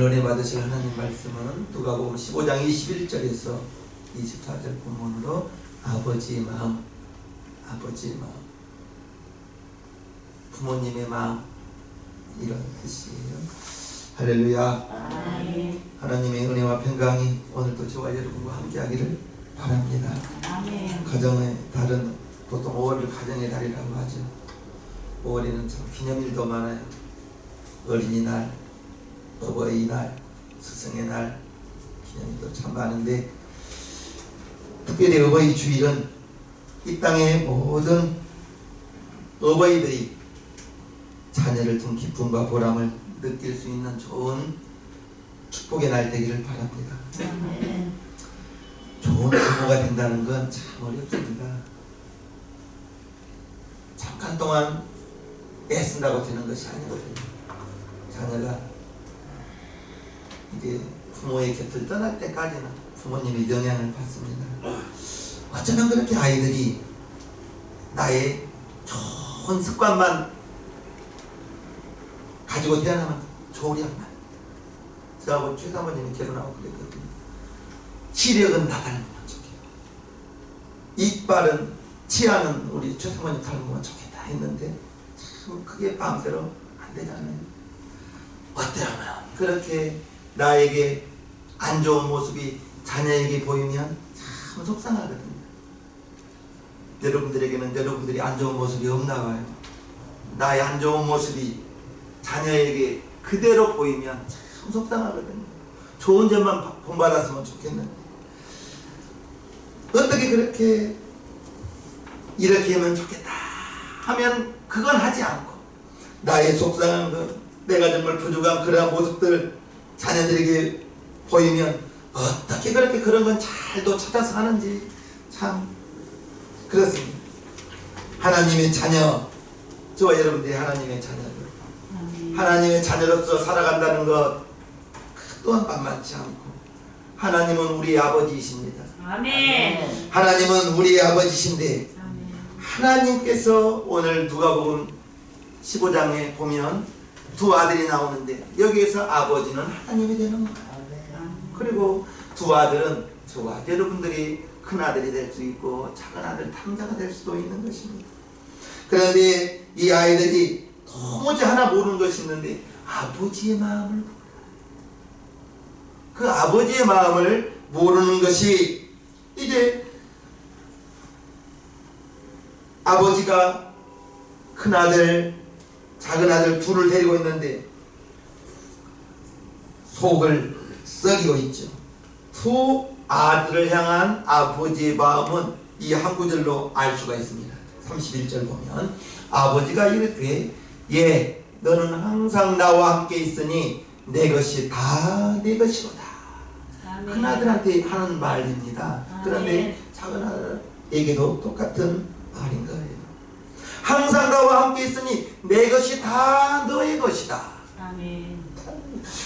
은혜 받으실 하나님 말씀은 누가복음 15장 21절에서 24절 본문으로 아버지의 마음, 부모님의 마음, 이런 뜻이에요. 할렐루야. 아멘. 하나님의 은혜와 평강이 오늘도 저와 여러분과 함께하기를 바랍니다. 아멘. 가정의 달은 보통 5월을 가정의 달이라고 하죠. 5월에는 참 기념일도 많아요. 어린이날, 어버이날, 스승의 날 기념일도 참 많은데, 특별히 어버이 주일은 이 땅의 모든 어버이들이 자녀를 둔 기쁨과 보람을 느낄 수 있는 좋은 축복의 날 되기를 바랍니다. 좋은 부모가 된다는 건 참 어렵습니다. 잠깐 동안 애쓴다고 되는 것이 아니거든요. 자녀가 이제 부모의 곁을 떠날 때까지는 부모님의 영향을 받습니다. 어쩌면 그렇게 아이들이 나의 좋은 습관만 가지고 태어나면 좋으련만. 저하고 최사모님이 결혼하고 그랬거든요. 시력은 다 닮으면 좋겠다, 이빨은 치아는 우리 최사모님 닮으면 좋겠다 했는데 참 그게 마음대로 안 되잖아요. 어떠하면 그렇게 나에게 안 좋은 모습이 자녀에게 보이면 참 속상하거든요. 여러분들에게는 여러분들이 안 좋은 모습이 없나 봐요. 나의 안 좋은 모습이 자녀에게 그대로 보이면 참 속상하거든요. 좋은 점만 본받았으면 좋겠는데 어떻게 그렇게 이렇게 하면 좋겠다 하면 그건 하지 않고 나의 속상한 것, 내가 정말 부족한 그러한 모습들 자녀들에게 보이면 어떻게 그렇게 그런 건 잘도 찾아서 하는지 참 그렇습니다. 하나님의 자녀, 저와 여러분들이 하나님의 자녀들, 하나님의 자녀로서 살아간다는 것 또한 만만치 않고, 하나님은 우리 아버지이십니다. 아멘. 하나님은 우리의 아버지신데, 아멘. 하나님께서 오늘 누가복음 15장에 보면 두 아들이 나오는데 여기에서 아버지는 하나님이 되는 거예요. 그리고 두 아들은 저와 여러분들이 큰 아들이 될 수 있고 작은 아들 탕자가 될 수도 있는 것입니다. 그런데 이 아이들이 도무지 하나 모르는 것이 있는데 아버지의 마음을 몰라요. 그 아버지의 마음을 모르는 것이, 이제 아버지가 큰 아들 작은 아들 둘을 데리고 있는데 속을 썩이고 있죠. 두 아들을 향한 아버지의 마음은 이 한 구절로 알 수가 있습니다. 31절 보면 아버지가 이르되 예 너는 항상 나와 함께 있으니 내 것이 다 내 것이로다. 아멘. 큰 아들한테 하는 말입니다. 아멘. 그런데 작은 아들에게도 똑같은 말인 거예요. 항상 나와 함께 있으니 내 것이 다 너의 것이다. 아멘.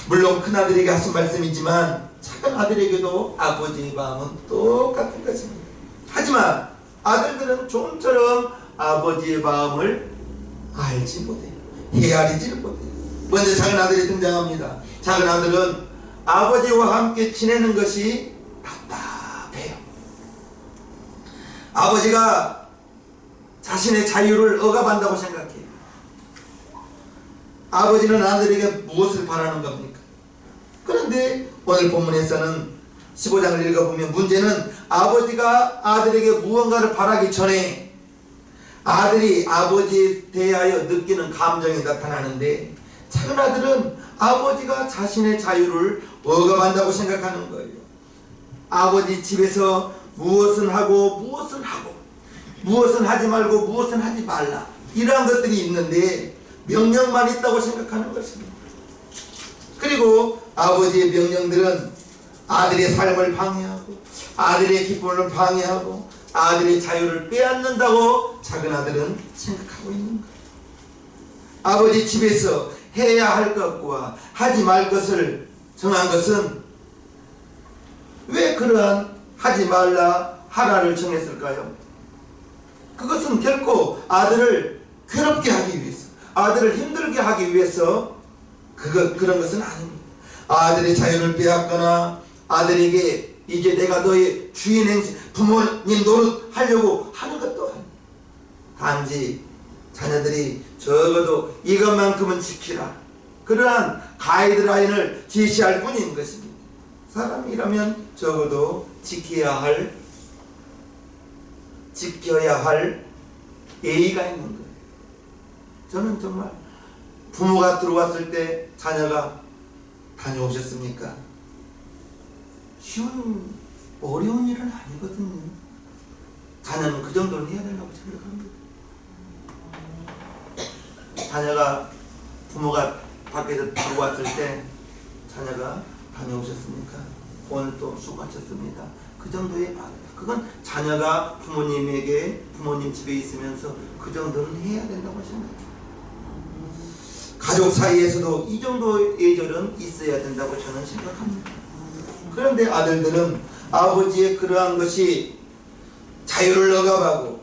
물론 큰 아들에게 하신 말씀이지만 작은 아들에게도 아버지의 마음은 똑같은 것입니다. 하지만 아들들은 좀처럼 아버지의 마음을 알지 못해요. 헤아리지 못해요. 먼저 작은 아들이 등장합니다. 작은 아들은 아버지와 함께 지내는 것이 답답해요. 아버지가 자신의 자유를 억압한다고 생각해요. 아버지는 아들에게 무엇을 바라는 겁니까? 그런데 오늘 본문에서는 15장을 읽어보면 문제는 아버지가 아들에게 무언가를 바라기 전에 아들이 아버지에 대하여 느끼는 감정이 나타나는데, 작은 아들은 아버지가 자신의 자유를 억압한다고 생각하는 거예요. 아버지 집에서 무엇은 하고 무엇은 하지 말고 무엇은 하지 말라, 이러한 것들이 있는데 명령만 있다고 생각하는 것입니다. 그리고 아버지의 명령들은 아들의 삶을 방해하고 아들의 기쁨을 방해하고 아들의 자유를 빼앗는다고 작은 아들은 생각하고 있는 거예요. 아버지 집에서 해야 할 것과 하지 말 것을 정한 것은 왜 그러한 하지 말라 하라를 정했을까요? 그것은 결코 아들을 괴롭게 하기 위해서, 아들을 힘들게 하기 위해서 그런 것은 아닙니다. 아들의 자유를 빼앗거나 아들에게 이제 내가 너의 주인 행세 부모님 노릇 하려고 하는 것도 아니에요. 단지 자녀들이 적어도 이것만큼은 지키라, 그러한 가이드라인을 제시할 뿐인 것입니다. 사람이라면 적어도 지켜야 할 예의가 있는 거예요. 저는 정말 부모가 들어왔을 때 자녀가 다녀오셨습니까? 어려운 일은 아니거든요. 자녀는 그 정도는 해야 된다고 생각합니다. 자녀가 부모가 밖에서 들어왔을 때 자녀가 다녀오셨습니까? 오늘 또 수고하셨습니다. 그 정도의 그건 자녀가 부모님 집에 있으면서 그 정도는 해야 된다고 생각해요. 가족 사이에서도 이 정도의 예절은 있어야 된다고 저는 생각합니다. 그런데 아들들은 아버지의 그러한 것이 자유를 억압하고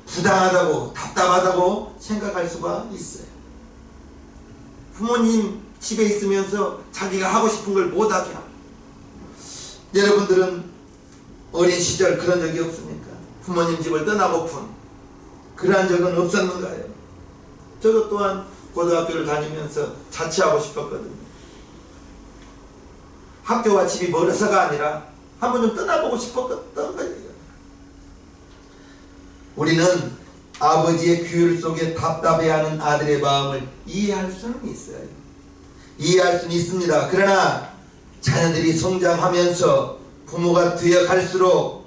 부당하다고 답답하다고 생각할 수가 있어요. 부모님 집에 있으면서 자기가 하고 싶은 걸 못하게 하고. 여러분들은 어린 시절 그런 적이 없습니까? 부모님 집을 떠나고픈 그러한 적은 없었는가요? 저도 또한 고등학교를 다니면서 자취하고 싶었거든요. 학교와 집이 멀어서가 아니라 한번 좀 떠나보고 싶었던 거예요. 우리는 아버지의 규율 속에 답답해하는 아들의 마음을 이해할 수는 있어요. 이해할 수는 있습니다. 그러나 자녀들이 성장하면서 부모가 되어갈수록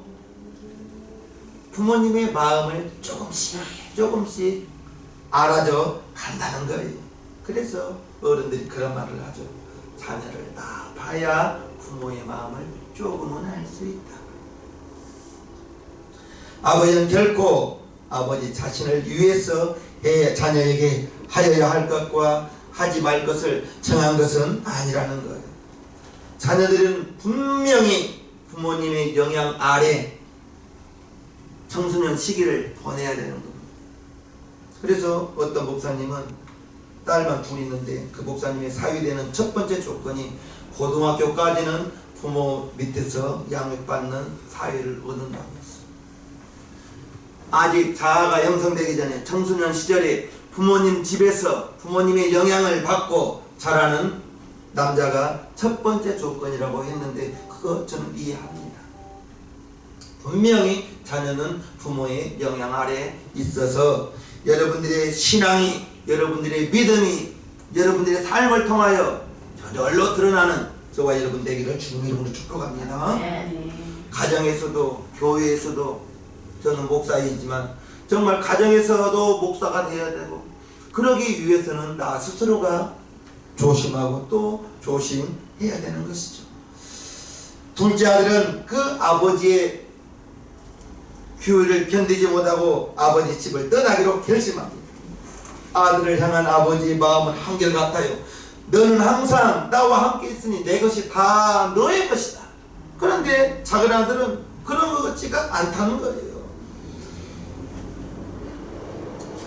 부모님의 마음을 조금씩 알아져 간다는 거예요. 그래서 어른들이 그런 말을 하죠. 자녀를 다 봐야 부모의 마음을 조금은 알 수 있다. 아버지는 결코 아버지 자신을 위해서 자녀에게 하여야 할 것과 하지 말 것을 정한 것은 아니라는 거예요. 자녀들은 분명히 부모님의 영향 아래 청소년 시기를 보내야 되는 겁니다. 그래서 어떤 목사님은 딸만 둘 있는데 그 목사님의 사위되는 첫 번째 조건이 고등학교까지는 부모 밑에서 양육받는 사회를 얻는다고 했어요. 아직 자아가 형성되기 전에 청소년 시절에 부모님 집에서 부모님의 영향을 받고 자라는 남자가 첫 번째 조건이라고 했는데 그거 저는 이해합니다. 분명히 자녀는 부모의 영향 아래 있어서 여러분들의 신앙이, 여러분들의 믿음이, 여러분들의 삶을 통하여 저절로 드러나는 저와 여러분 되기를 주님 이름으로 축복합니다. 가정에서도 교회에서도 저는 목사이지만 정말 가정에서도 목사가 되어야 되고 그러기 위해서는 나 스스로가 조심하고 또 조심해야 되는 것이죠. 둘째 아들은 그 아버지의 규율을 견디지 못하고 아버지 집을 떠나기로 결심합니다. 아들을 향한 아버지의 마음은 한결같아요. 너는 항상 나와 함께 있으니 내 것이 다 너의 것이다. 그런데 작은 아들은 그런 것 같지가 않다는 거예요.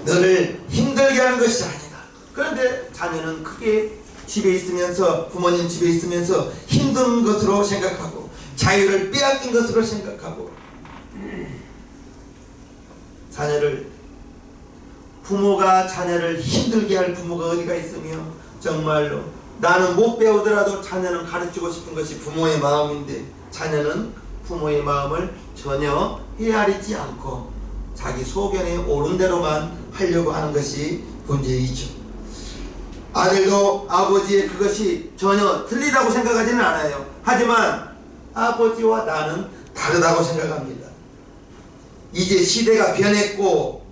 너를 힘들게 하는 것이 아니다. 그런데 자녀는 크게 집에 있으면서 부모님 집에 있으면서 힘든 것으로 생각하고 자유를 빼앗긴 것으로 생각하고 부모가 자녀를 힘들게 할 부모가 어디가 있으며 정말로 나는 못 배우더라도 자녀는 가르치고 싶은 것이 부모의 마음인데 자녀는 부모의 마음을 전혀 헤아리지 않고 자기 소견에 옳은 대로만 하려고 하는 것이 문제이죠. 아들도 아버지의 그것이 전혀 틀리다고 생각하지는 않아요. 하지만 아버지와 나는 다르다고 생각합니다. 이제 시대가 변했고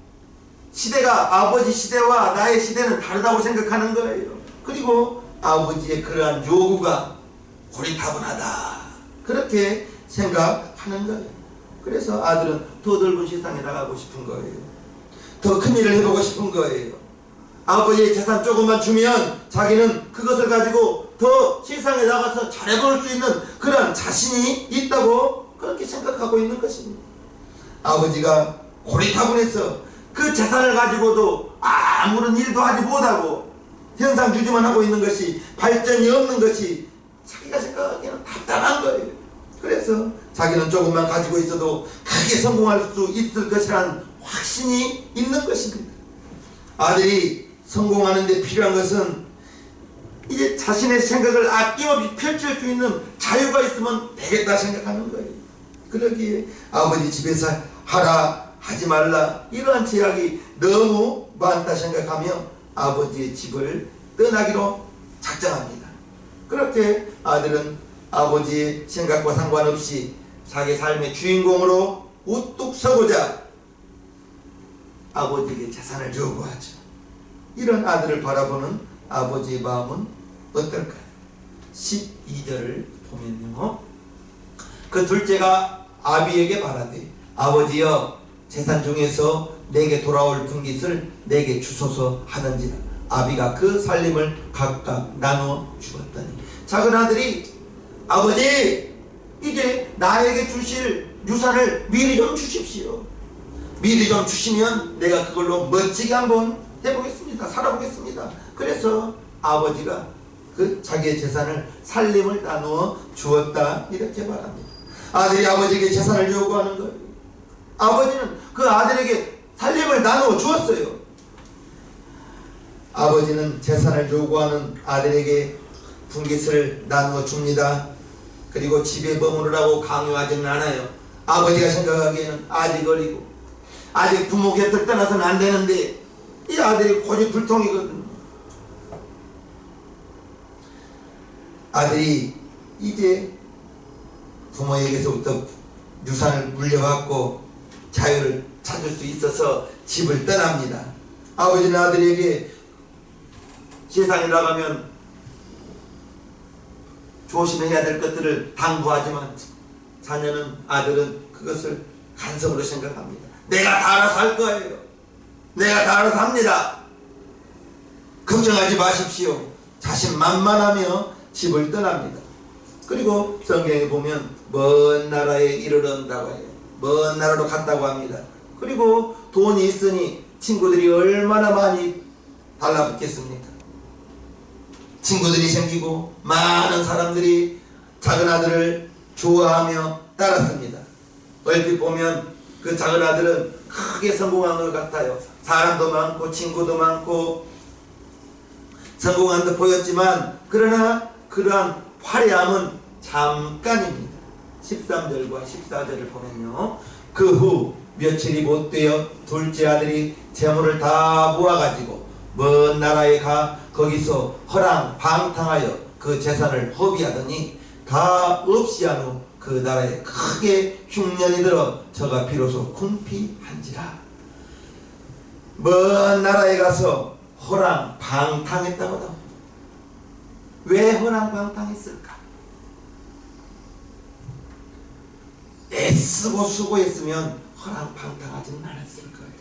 시대가 아버지 시대와 나의 시대는 다르다고 생각하는 거예요. 그리고 아버지의 그러한 요구가 고리타분하다 그렇게 생각하는 거예요. 그래서 아들은 더 넓은 세상에 나가고 싶은 거예요. 더 큰 일을 해보고 싶은 거예요. 아버지의 재산 조금만 주면 자기는 그것을 가지고 더 세상에 나가서 잘해볼 수 있는 그런 자신이 있다고 그렇게 생각하고 있는 것입니다. 아버지가 고리타분해서 그 재산을 가지고도 아무런 일도 하지 못하고 현상 유지만 하고 있는 것이, 발전이 없는 것이 자기가 생각하기에는 답답한 거예요. 그래서 자기는 조금만 가지고 있어도 크게 성공할 수 있을 것이라는 확신이 있는 것입니다. 아들이 성공하는 데 필요한 것은 이제 자신의 생각을 아낌없이 펼칠 수 있는 자유가 있으면 되겠다 생각하는 거예요. 그러기에 아버지 집에서 하라 하지 말라 이러한 제약이 너무 많다 생각하며 아버지의 집을 떠나기로 작정합니다. 그렇게 아들은 아버지의 생각과 상관없이 자기 삶의 주인공으로 우뚝 서고자 아버지에게 재산을 요구하죠. 이런 아들을 바라보는 아버지의 마음은 어떨까요? 12절을 보면요, 그 둘째가 아비에게 말하되 아버지여 재산 중에서 내게 돌아올 분깃을 내게 주소서 하는지라. 아비가 그 살림을 각각 나누어 주었더니 작은 아들이 아버지 이제 나에게 주실 유산을 미리 좀 주십시오. 미리 좀 주시면 내가 그걸로 멋지게 한번 해보겠습니다. 살아보겠습니다. 그래서 아버지가 그 자기의 재산을 살림을 나누어 주었다 이렇게 말합니다. 아들이 아버지에게 재산을 요구하는 거예요. 아버지는 그 아들에게 살림을 나누어 주었어요. 아버지는 재산을 요구하는 아들에게 분깃을 나누어 줍니다. 그리고 집에 머무르라고 강요하지는 않아요. 아버지가 생각하기에는 아직 어리고 아직 부모 곁을 떠나서는 안 되는데 이 아들이 고집불통이거든요. 아들이 이제 부모에게서부터 유산을 물려받고 자유를 찾을 수 있어서 집을 떠납니다. 아버지는 아들에게 세상에 나가면 조심해야 될 것들을 당부하지만 아들은 그것을 간섭으로 생각합니다. 내가 다 알아서 할 거예요. 내가 다 알아서 합니다. 걱정하지 마십시오. 자신만만하며 집을 떠납니다. 그리고 성경에 보면 먼 나라에 이르렀다고 해요. 먼 나라로 갔다고 합니다. 그리고 돈이 있으니 친구들이 얼마나 많이 달라붙겠습니까? 친구들이 생기고 많은 사람들이 작은 아들을 좋아하며 따랐습니다. 얼핏 보면 그 작은 아들은 크게 성공한 것 같아요. 사람도 많고 친구도 많고 성공한 듯 보였지만 그러나 그러한 화려함은 잠깐입니다. 13절과 14절을 보면요, 그 후 며칠이 못 되어 둘째 아들이 재물을 다 모아가지고 먼 나라에 가 거기서 허랑방탕하여 그 재산을 허비하더니 다 없이 한 후 그 나라에 크게 흉년이 들어 저가 비로소 궁핍한지라. 먼 나라에 가서 허랑방탕했다고 합니다. 왜 허랑방탕했을까? 애쓰고 수고했으면 허랑방탕하지는 않았을 거예요.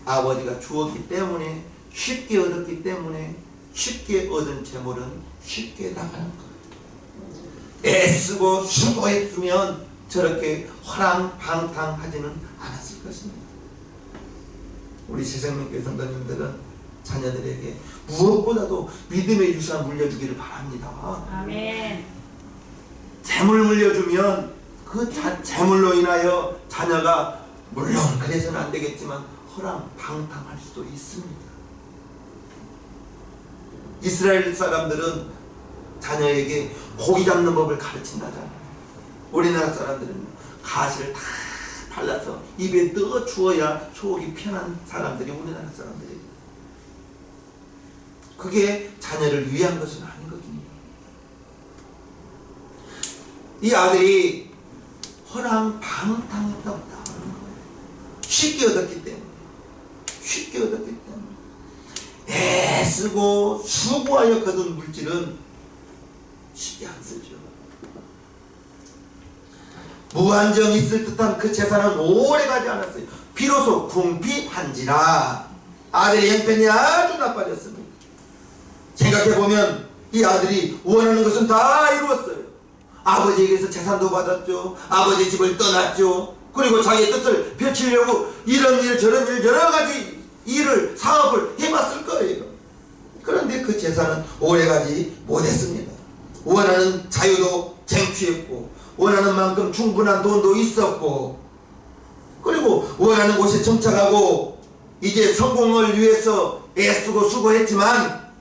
아버지가 주었기 때문에, 쉽게 얻었기 때문에 쉽게 얻은 재물은 쉽게 나가는 거예요. 애쓰고 수고했으면 저렇게 허랑방탕하지는 않았을 것입니다. 우리 새생명교회 성도님들은 자녀들에게 무엇보다도 믿음의 유산 물려주기를 바랍니다. 아멘. 재물 물려주면 그 재물로 인하여 자녀가 물론 그래서는 안 되겠지만 허랑방탕할 수도 있습니다. 이스라엘 사람들은 자녀에게 고기 잡는 법을 가르친다잖아요. 우리나라 사람들은 가시를 다 발라서 입에 넣어 주어야 속이 편한 사람들이 우리나라 사람들이에요. 그게 자녀를 위한 것은 아니거든요. 이 아들이 허랑방탕했다고 나오는 거예요. 쉽게 얻었기 때문에. 쉽게 얻었기 때문에. 애쓰고 수고하여 거둔 물질은 쉽게 안 쓰죠. 무한정 있을 듯한 그 재산은 오래 가지 않았어요. 비로소 궁핍한지라. 아들의 형편이 아주 나빠졌습니다. 생각해보면 이 아들이 원하는 것은 다 이루었어요. 아버지에게서 재산도 받았죠. 아버지 집을 떠났죠. 그리고 자기의 뜻을 펼치려고 이런 일 저런 일 여러 가지 일을 사업을 해봤을 거예요. 그런데 그 제사는 오래가지 못했습니다. 원하는 자유도 쟁취했고 원하는 만큼 충분한 돈도 있었고 그리고 원하는 곳에 정착하고 이제 성공을 위해서 애쓰고 수고했지만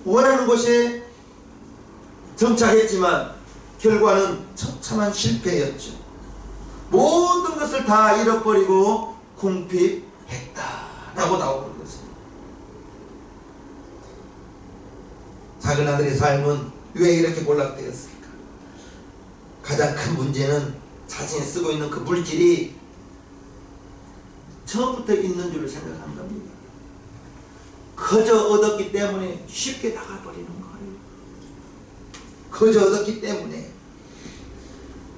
원하는 곳에 정착했지만 결과는 처참한 실패였죠. 모든 것을 다 잃어버리고 궁핍했다라고 나오는 것입니다. 작은 아들의 삶은 왜 이렇게 몰락되었을까? 가장 큰 문제는 자신이 쓰고 있는 그 물질이 처음부터 있는 줄 생각한 겁니다. 거저 얻었기 때문에 쉽게 나가버리는 거예요. 거저 얻었기 때문에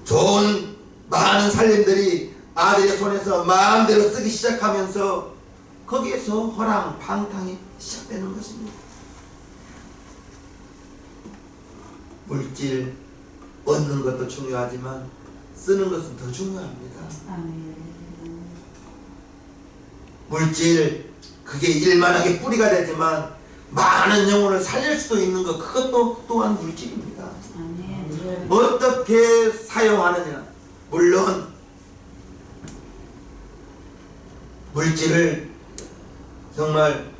좋은 많은 살림들이 아들의 손에서 마음대로 쓰기 시작하면서 거기에서 허랑방탕이 시작되는 것입니다. 물질 얻는 것도 중요하지만 쓰는 것은 더 중요합니다. 아멘. 물질 그게 일만하게 뿌리가 되지만 많은 영혼을 살릴 수도 있는 것 그것도 또한 물질입니다. 아멘. 어떻게 사용하느냐. 물론 물질을 정말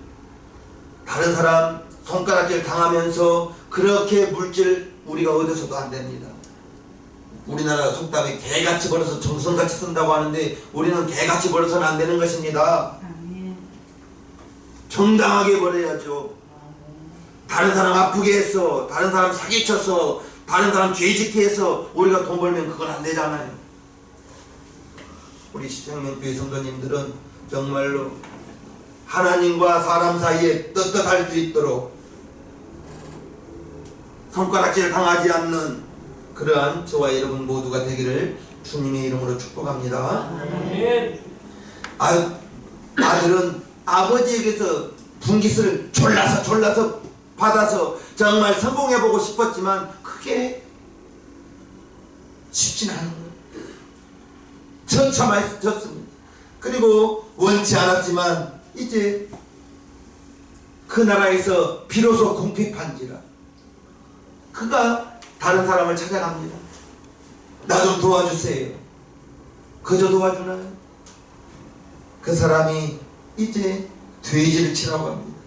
다른 사람 손가락질 당하면서 그렇게 물질 우리가 얻어서도 안 됩니다. 우리나라 속담에 개같이 벌어서 정성같이 쓴다고 하는데 우리는 개같이 벌어서는 안 되는 것입니다. 아멘. 정당하게 벌어야죠. 다른 사람 아프게 해서 다른 사람 사기쳐서 다른 사람 죄짓게 해서 우리가 돈 벌면 그건 안 되잖아요. 우리 십생명교회 성도님들은 정말로 하나님과 사람 사이에 떳떳할 수 있도록 손가락질 당하지 않는 그러한 저와 여러분 모두가 되기를 주님의 이름으로 축복합니다. 아들은 아버지에게서 분깃을 졸라서 받아서 정말 성공해보고 싶었지만 그게 쉽진 않은 거예요. 처참해졌습니다. 그리고 원치 않았지만 이제 그 나라에서 비로소 궁핍한지라 그가 다른 사람을 찾아갑니다. 나 좀 도와주세요. 그저 도와주나요? 그 사람이 이제 돼지를 치라고 합니다.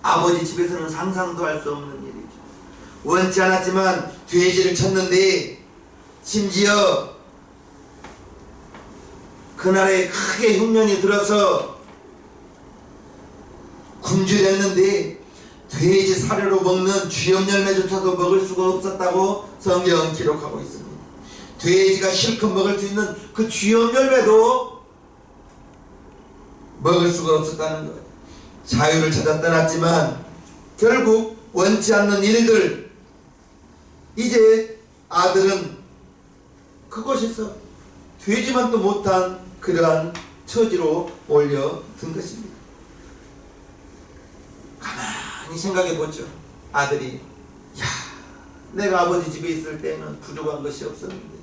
아버지 집에서는 상상도 할 수 없는 일이죠. 원치 않았지만 돼지를 쳤는데 심지어 그날에 크게 흉년이 들어서 굶주렸는데 돼지 사료로 먹는 쥐염 열매조차도 먹을 수가 없었다고 성경은 기록하고 있습니다. 돼지가 실컷 먹을 수 있는 그 쥐염 열매도 먹을 수가 없었다는 거예요. 자유를 찾아 떠났지만 결국 원치 않는 일들 이제 아들은 그곳에서 되지만도 못한 그러한 처지로 몰려든 것입니다. 가만히 생각해보죠. 아들이 내가 아버지 집에 있을 때는 부족한 것이 없었는데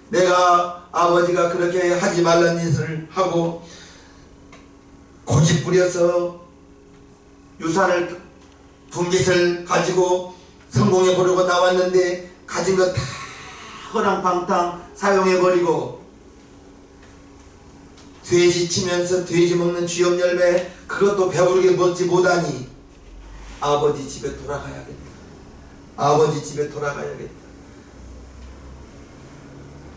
내가 아버지가 그렇게 하지 말란 짓을 하고 고집부려서 유산을 분깃을 가지고 성공해 보려고 나왔는데 가진 거 다 허랑방탕 사용해버리고 돼지 치면서 돼지 먹는 쥐염 열매 그것도 배부르게 먹지 못하니 아버지 집에 돌아가야겠다. 아버지 집에 돌아가야겠다.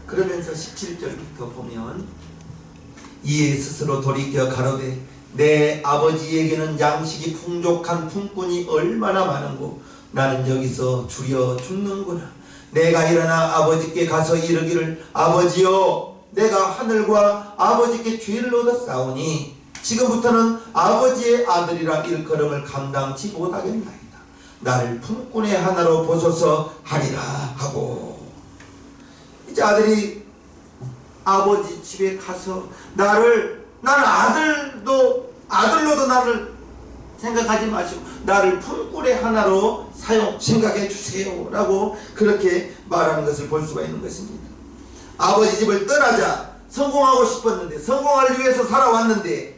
그러면서 17절부터 보면 이에 스스로 돌이켜 가로되 내 아버지에게는 양식이 풍족한 품꾼이 얼마나 많은고 나는 여기서 주려 죽는구나. 내가 일어나 아버지께 가서 이르기를 아버지여 내가 하늘과 아버지께 죄를 얻었사오니 지금부터는 아버지의 아들이라 일컬음을 감당치 못하겠나이다. 나를 품꾼의 하나로 보소서 하리라 하고 이제 아들이 아버지 집에 가서 나는 아들로도 나를 생각하지 마시고 나를 품꾼의 하나로 생각해 주세요 라고 그렇게 말하는 것을 볼 수가 있는 것입니다. 아버지 집을 떠나자 성공하고 싶었는데 성공하기 위해서 살아왔는데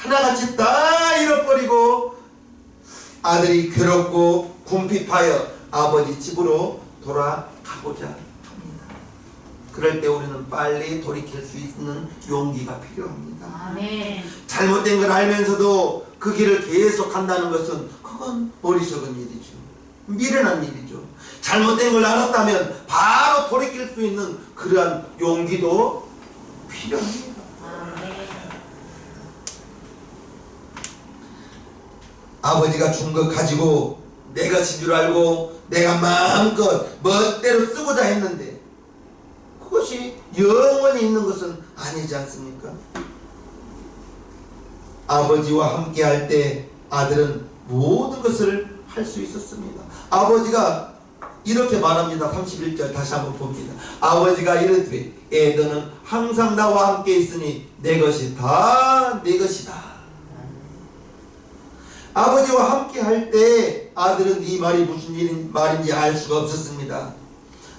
하나같이 다 잃어버리고 아들이 괴롭고 궁핍하여 아버지 집으로 돌아가고자 합니다. 그럴 때 우리는 빨리 돌이킬 수 있는 용기가 필요합니다. 아멘. 잘못된 걸 알면서도 그 길을 계속 간다는 것은 그건 어리석은 일이죠. 미련한 일이죠. 잘못된 걸 알았다면 바로 돌이킬 수 있는 그러한 용기도 필요합니다. 아멘. 아버지가 준 것 가지고 내 것인 줄 알고 내가 마음껏 멋대로 쓰고자 했는데 그것이 영원히 있는 것은 아니지 않습니까? 아버지와 함께 할 때 아들은 모든 것을 할 수 있었습니다. 아버지가 이렇게 말합니다. 31절 다시 한번 봅니다. 아버지가 이르되 너는 항상 나와 함께 있으니 내 것이 다 내 것이다. 아버지와 함께 할 때 아들은 이 말이 무슨 말인지 알 수가 없었습니다.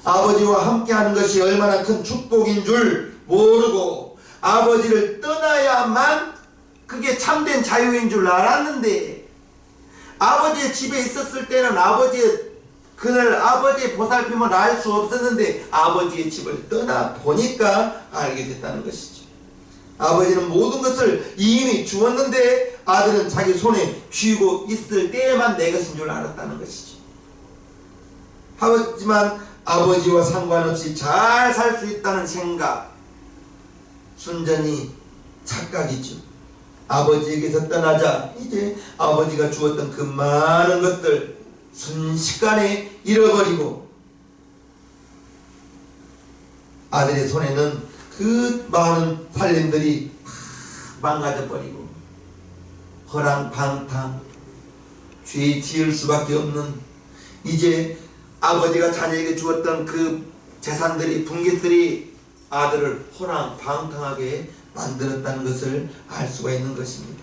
아버지와 함께 하는 것이 얼마나 큰 축복인 줄 모르고 아버지를 떠나야만 그게 참된 자유인 줄 알았는데 아버지의 집에 있었을 때는 그날 아버지의 보살핌을 알 수 없었는데 아버지의 집을 떠나 보니까 알게 됐다는 것이죠. 아버지는 모든 것을 이미 주었는데 아들은 자기 손에 쥐고 있을 때에만 내 것인 줄 알았다는 것이죠. 하지만 아버지와 상관없이 잘 살 수 있다는 생각, 순전히 착각이죠. 아버지에게서 떠나자 이제 아버지가 주었던 그 많은 것들 순식간에 잃어버리고 아들의 손에는 그 많은 살림들이 망가져버리고 허랑방탕 죄 지을 수밖에 없는 이제 아버지가 자녀에게 주었던 그 재산들이 분깃들이 아들을 호랑방탕하게 만들었다는 것을 알 수가 있는 것입니다.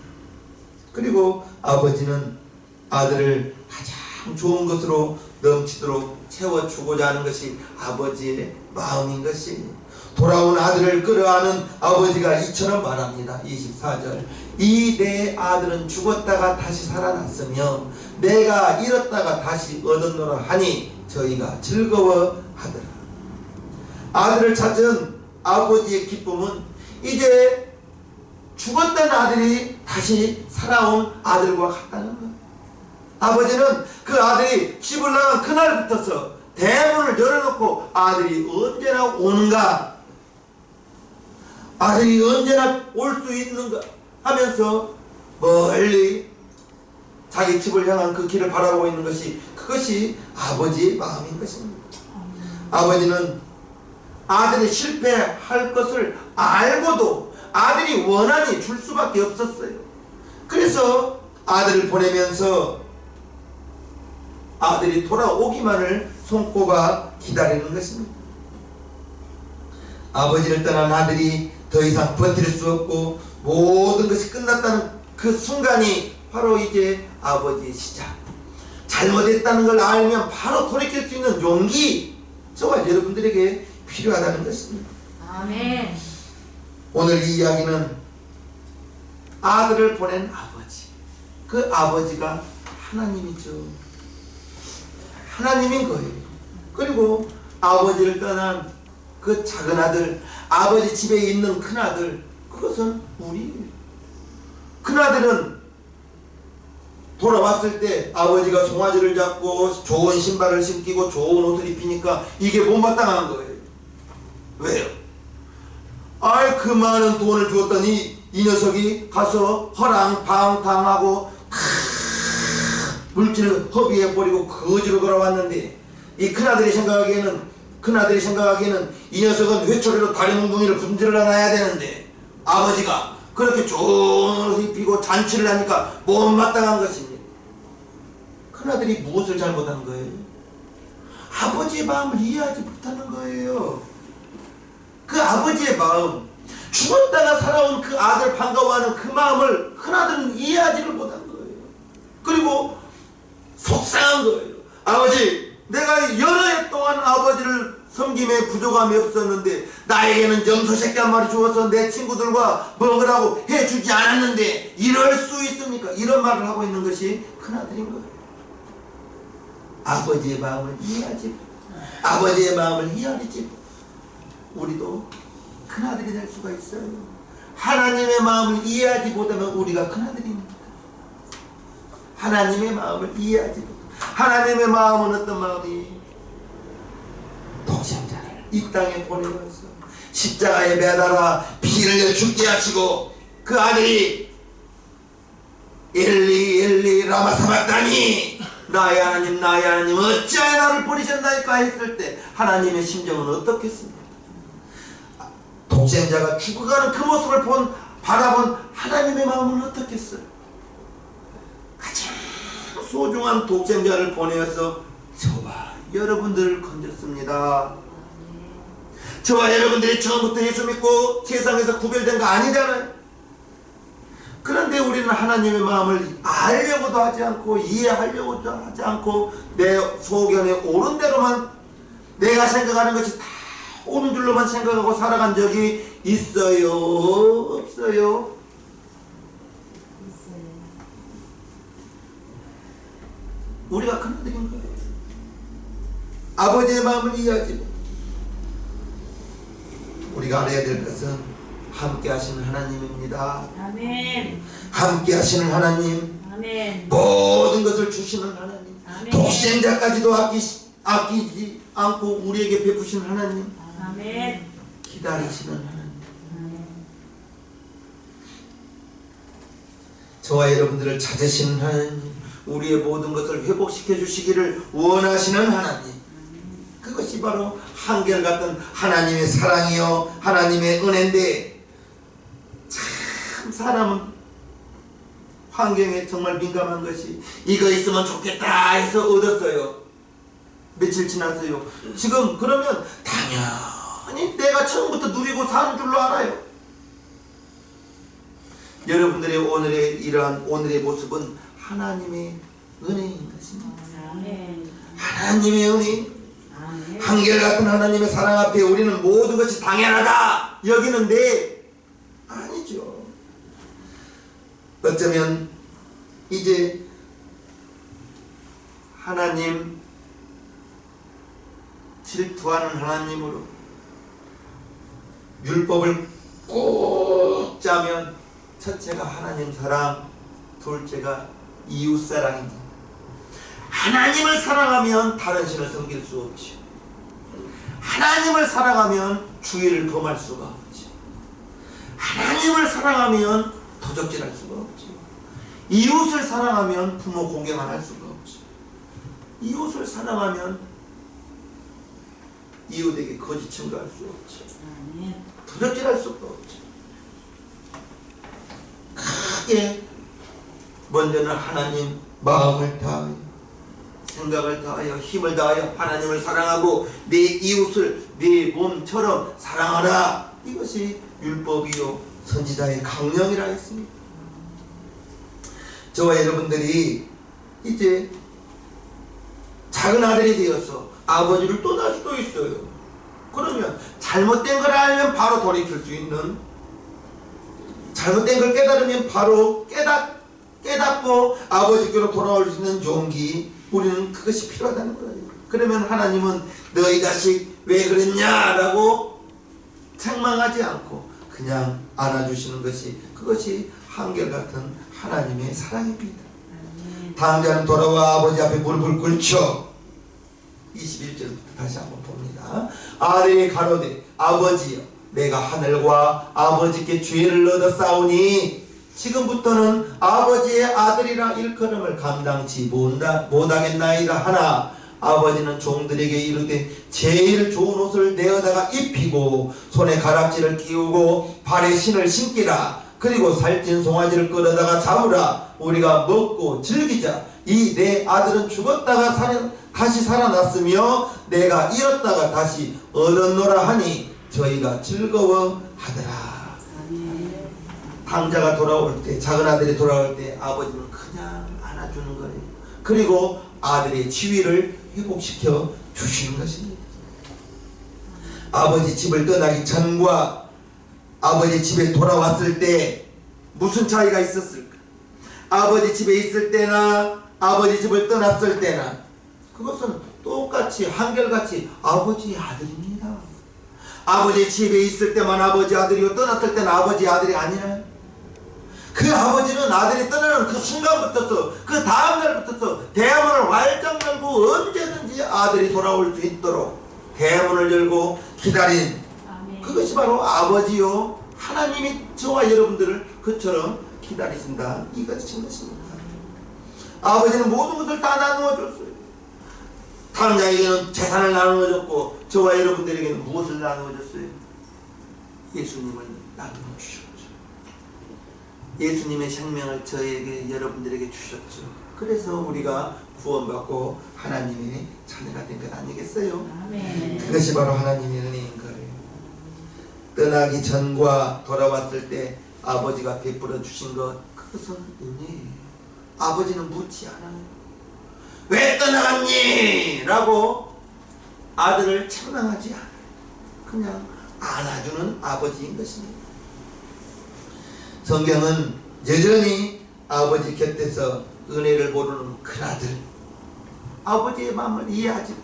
그리고 아버지는 아들을 가장 좋은 것으로 넘치도록 채워주고자 하는 것이 아버지의 마음인 것이에요. 돌아온 아들을 끌어안은 아버지가 이처럼 말합니다. 24절 이 내 아들은 죽었다가 다시 살아났으며 내가 잃었다가 다시 얻었노라 하니 저희가 즐거워하더라. 아들을 찾은 아버지의 기쁨은 이제 죽었던 아들이 다시 살아온 아들과 같다는 거예요. 아버지는 그 아들이 집을 나간 그날부터서 대문을 열어놓고 아들이 언제나 오는가, 아들이 언제나 올 수 있는가 하면서 멀리 자기 집을 향한 그 길을 바라보고 있는 것이 그것이 아버지의 마음인 것입니다. 아버지는 아들이 실패할 것을 알고도 아들이 원한이 줄 수밖에 없었어요. 그래서 아들을 보내면서 아들이 돌아오기만을 손꼽아 기다리는 것입니다. 아버지를 떠난 아들이 더 이상 버틸 수 없고 모든 것이 끝났다는 그 순간이 바로 이제 아버지의 시작. 잘못했다는 걸 알면 바로 돌이킬 수 있는 용기, 저와 여러분들에게 필요하다는 것입니다. 아멘. 오늘 이 이야기는 아들을 보낸 아버지, 그 아버지가 하나님이죠. 하나님인 거예요. 그리고 아버지를 떠난 그 작은 아들, 아버지 집에 있는 큰 아들, 그것은 우리예요. 큰 아들은 돌아왔을 때 아버지가 송아지를 잡고 좋은 신발을 신기고 좋은 옷을 입히니까 이게 못마땅한 거예요. 왜요? 아이 그 많은 돈을 주었던 이 녀석이 가서 허랑방탕하고 물질을 허비해버리고 거지로 돌아왔는데 이 큰아들이 생각하기에는 이 녀석은 회초리로 다리 몽둥이를 분질러 놔야 되는데 아버지가 그렇게 좋은 옷을 입히고 잔치를 하니까 못마땅한 것입니다. 큰아들이 무엇을 잘못한 거예요? 아버지의 마음을 이해하지 못하는 거예요. 그 아버지의 마음, 죽었다가 살아온 그 아들 반가워하는 그 마음을 큰아들은 이해하지를 못한 거예요. 그리고 속상한 거예요. 아버지, 내가 여러 해 동안 아버지를 섬김에 부족함이 없었는데 나에게는 염소 새끼 한 마리 주어서 내 친구들과 먹으라고 해주지 않았는데 이럴 수 있습니까? 이런 말을 하고 있는 것이 큰아들인 거예요. 아버지의 마음을 이해하지, 아버지의 마음을 헤아리지. 우리도 큰아들이 될 수가 있어요. 하나님의 마음을 이해하지 못하면 우리가 큰아들입니다. 하나님의 마음을 이해하지 못하면, 하나님의 마음은 어떤 마음이? 독생자를 이 땅에 보내어서 십자가에 매달아 피를 흘려 죽게 하시고 그 아들이 엘리 엘리 라마 사박다니 나의 하나님 어찌하여 나를 버리셨나이까 했을 때 하나님의 심정은 어떻겠습니까? 독생자가 죽어가는 그 모습을 바라본 하나님의 마음은 어떻겠어요? 가장 소중한 독생자를 보내어서 저와 여러분들을 건졌습니다. 저와 여러분들이 처음부터 예수 믿고 세상에서 구별된 거 아니잖아요. 그런데 우리는 하나님의 마음을 알려고도 하지 않고 이해하려고도 하지 않고 내 소견에 옳은 대로만 내가 생각하는 것이 다 옳은 줄로만 생각하고 살아간 적이 있어요? 없어요? 우리가 큰아들인 거예요. 아버지의 마음을 이해하지 못. 우리가 알아야 될 것은 함께 하시는 하나님입니다. 아멘. 함께 하시는 하나님, 아멘. 모든 것을 주시는 하나님, 아멘. 독생자까지도 아끼지 않고 우리에게 베푸시는 하나님, 아멘. 기다리시는 하나님, 저와 여러분들을 찾으시는 하나님, 우리의 모든 것을 회복시켜 주시기를 원하시는 하나님, 그것이 바로 한결같은 하나님의 사랑이요 하나님의 은혜인데, 참 사람은 환경에 정말 민감한 것이 이거 있으면 좋겠다 해서 얻었어요. 며칠 지났어요. 지금 그러면 당연히 내가 처음부터 누리고 사는 줄로 알아요. 여러분들의 오늘의 이러한 오늘의 모습은 하나님의 은혜인 것입니다. 아멘. 하나님의 은혜, 아멘. 한결같은 하나님의 사랑 앞에 우리는 모든 것이 당연하다 여기는데 아니죠. 어쩌면 이제 하나님 질투하는 하나님으로 율법을 꼭 짜면 첫째가 하나님 사랑, 둘째가 이웃 사랑입니다. 하나님을 사랑하면 다른 신을 섬길 수 없죠. 하나님을 사랑하면 주의를 범할 수가 없죠. 하나님을 사랑하면 도적질할 수가 없죠. 이웃을 사랑하면 부모 공경 안 할 수가 없죠. 이웃을 사랑하면 이웃에게 거짓 증거할 수 없죠. 아멘. 도적질할 수가 없죠. 크게 먼저는 하나님 마음을 다하여 생각을 다하여 힘을 다하여 하나님을 사랑하고 내 이웃을 내 몸처럼 사랑하라. 이것이 율법이요 선지자의 강령이라 했습니다. 저와 여러분들이 이제 작은 아들이 되어서 아버지를 떠날 수도 있어요. 그러면 잘못된 걸 알면 바로 돌이킬 수 있는, 잘못된 걸 깨달으면 바로 깨닫고 아버지께로 돌아올 수 있는 용기, 우리는 그것이 필요하다는 거예요. 그러면 하나님은 너희 자식 왜 그랬냐라고 책망하지 않고 그냥 안아주시는 것이, 그것이 한결같은 하나님의 사랑입니다. 당자는 돌아와 아버지 앞에 무릎을 꿇죠. 21절부터 다시 한번 봅니다. 아들이 가로되 아버지여 내가 하늘과 아버지께 죄를 얻어 싸우니 지금부터는 아버지의 아들이라 일컬음을 감당치 못하겠나이다 하나 아버지는 종들에게 이르되 제일 좋은 옷을 내어다가 입히고 손에 가락지를 끼우고 발에 신을 신기라. 그리고 살찐 송아지를 끌어다가 잡으라. 우리가 먹고 즐기자. 이 내 아들은 죽었다가 다시 살아났으며 내가 잃었다가 다시 얻었노라 하니 저희가 즐거워하더라. 당자가 돌아올 때, 작은 아들이 돌아올 때 아버지는 그냥 안아주는 거예요. 그리고 아들의 지위를 회복시켜 주시는 것입니다. 아버지 집을 떠나기 전과 아버지 집에 돌아왔을 때 무슨 차이가 있었을까? 아버지 집에 있을 때나 아버지 집을 떠났을 때나 그것은 똑같이 한결같이 아버지의 아들입니다. 아버지 집에 있을 때만 아버지 아들이고 떠났을 때는 아버지 아들이 아니라 그 아버지는 아들이 떠나는 그 순간부터서 그 다음날부터서 대문을 활짝 열고 언제든지 아들이 돌아올 수 있도록 대문을 열고 기다린 아멘. 그것이 바로 아버지요 하나님이 저와 여러분들을 그처럼 기다리신다 이것인 것입니다. 아버지는 모든 것을 다 나누어 줬어요. 탕자에게는 재산을 나누어 줬고 저와 여러분들에게는 무엇을 나누어 줬어요? 예수님을 나누어 주셨죠. 예수님의 생명을 저에게 여러분들에게 주셨죠. 그래서 우리가 구원받고 하나님의 자녀가 된 것 아니겠어요? 아멘. 그것이 바로 하나님의 은혜인 거예요. 떠나기 전과 돌아왔을 때 아버지가 베풀어 주신 것 그것은 은혜예요. 아버지는 묻지 않아요. 왜 떠나갔니? 라고 아들을 책망하지 않아요. 그냥 안아주는 아버지인 것입니다. 성경은 여전히 아버지 곁에서 은혜를 모르는 큰아들 아버지의 마음을 이해하지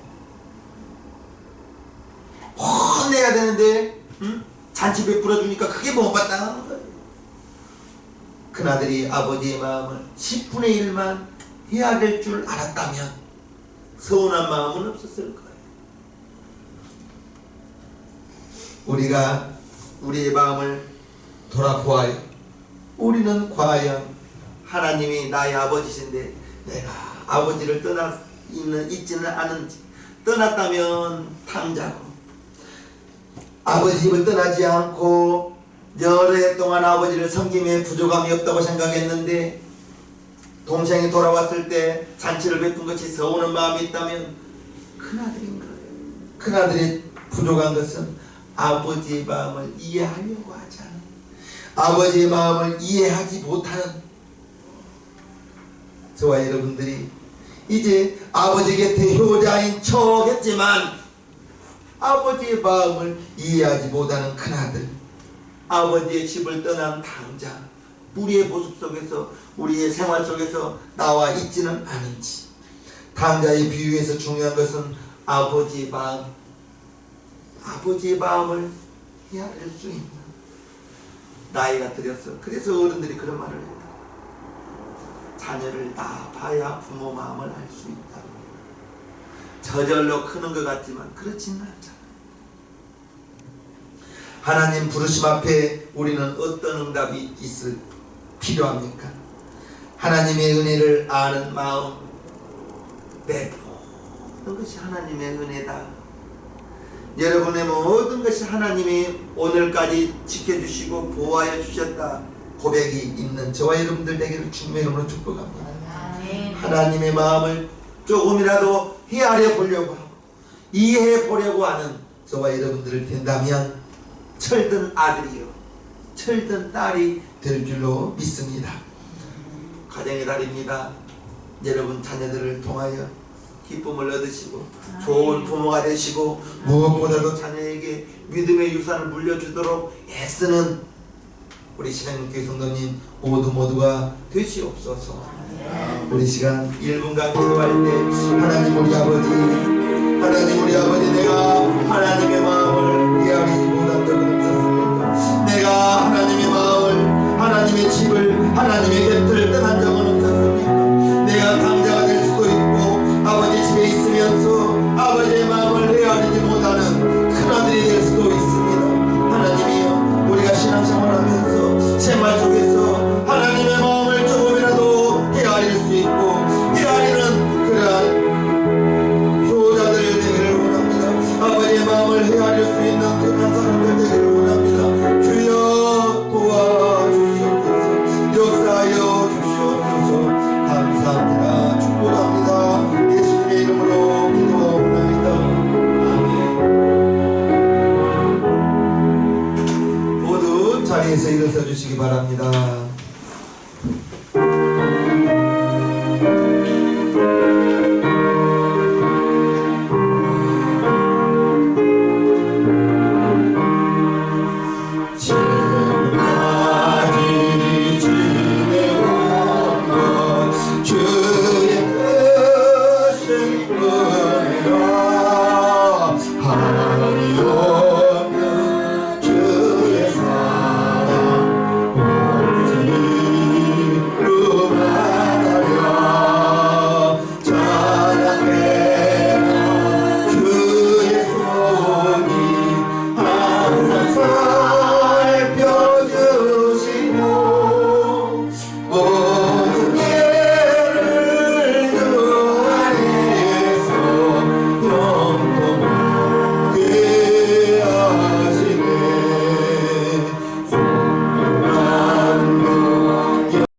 혼내야 되는데 잔치 베풀어 주니까 그게 못 받다는 거예요. 큰아들이 아버지의 마음을 10분의 1만 해야 될 줄 알았다면 서운한 마음은 없었을 거예요. 우리가 우리의 마음을 돌아보아요. 우리는 과연 하나님이 나의 아버지신데 내가 아버지를 있지는 않은지 떠났다면 탕자고 아버지 집을 떠나지 않고 여러 해 동안 아버지를 섬김에 부족함이 없다고 생각했는데 동생이 돌아왔을 때 잔치를 베푼 것이 서운한 마음이 있다면 큰아들인 거예요. 큰아들이 부족한 것은 아버지의 마음을 이해하려고 하지 않아요. 아버지의 마음을 이해하지 못하는 저와 여러분들이 이제 아버지 곁에 효자인 척 했지만 아버지의 마음을 이해하지 못하는 큰아들 아버지의 집을 떠난 탕자 우리의 모습 속에서 우리의 생활 속에서 나와 있지는 않은지 탕자의 비유에서 중요한 것은 아버지의 마음을 헤아릴 수 있는 나이가 들었어. 그래서 어른들이 그런 말을 해요. 자녀를 다 봐야 부모 마음을 알 수 있다. 저절로 크는 것 같지만 그렇지는 않잖아. 하나님 부르심 앞에 우리는 어떤 응답이 필요합니까? 하나님의 은혜를 아는 마음 내 모든 것이 하나님의 은혜다. 여러분의 모든 것이 하나님이 오늘까지 지켜주시고 보호하여 주셨다 고백이 있는 저와 여러분들 되기를 주님의 이름으로 축복합니다. 아멘. 하나님의 마음을 조금이라도 헤아려 보려고 하고 이해해 보려고 하는 저와 여러분들을 된다면 철든 아들이요 철든 딸이 될 줄로 믿습니다. 가정의 달입니다. 여러분 자녀들을 통하여 기쁨을 얻으시고 좋은 부모가 되시고 무엇보다도 자녀에게 믿음의 유산을 물려주도록 애쓰는 우리 신앙교회 성도님 모두가 되시옵소서. 우리 시간 1분간 기도할 때 하나님 우리 아버지 내가 하나님의 마음을 헤아리지 못한 적은 없었습니다. 내가 하나님의 마음을 하나님의 집을 하나님의 곁을